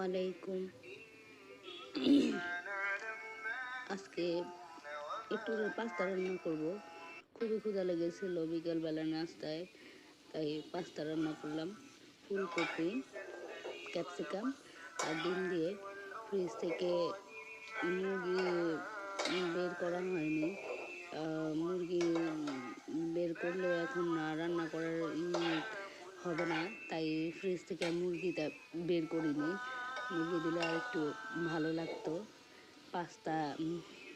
আলাইকুম। আজকে একটু পাস্তা রান্না করব। খুবই ক্ষুধা লেগেছিল বিকেলবেলা নাস্তায়, তাই পাস্তা রান্না করলাম। ফুলকপি, ক্যাপসিকাম আর ডিম দিয়ে। ফ্রিজ থেকে মুরগি বের করা হয়নি। মুরগি বের করলেও এখন রান্না করার হবে না, তাই ফ্রিজ থেকে মুরগিটা বের করিনি। মুরগি দিলে আর একটু ভালো লাগতো। পাস্তা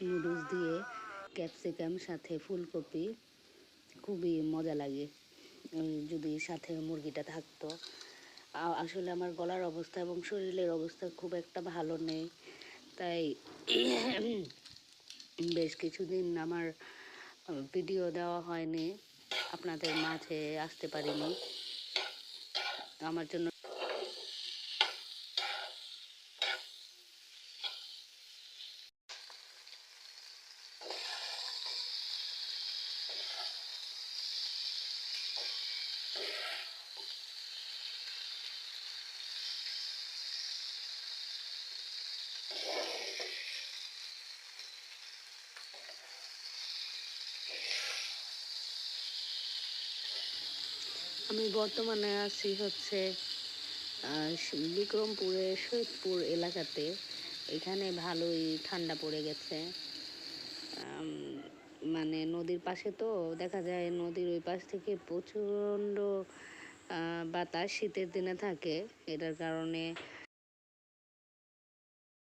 নুডলস দিয়ে ক্যাপসিকাম সাথে ফুলকপি খুবই মজা লাগে যদি সাথে মুরগিটা থাকতো। আসলে আমার গলার অবস্থা এবং শরীরের অবস্থা খুব একটা ভালো নেই, তাই বেশ কিছুদিন আমার ভিডিও দেওয়া হয়নি, আপনাদের মাঝে আসতে পারিনি। আমার জন্য আমি বর্তমানে আছি হচ্ছে বিক্রমপুরের সৈয়দপুর এলাকাতে। এখানে ভালোই ঠান্ডা পড়ে গেছে। মানে নদীর পাশে তো দেখা যায়, নদীর ওই পাশ থেকে প্রচণ্ড বাতাস শীতের দিনে থাকে। এটার কারণে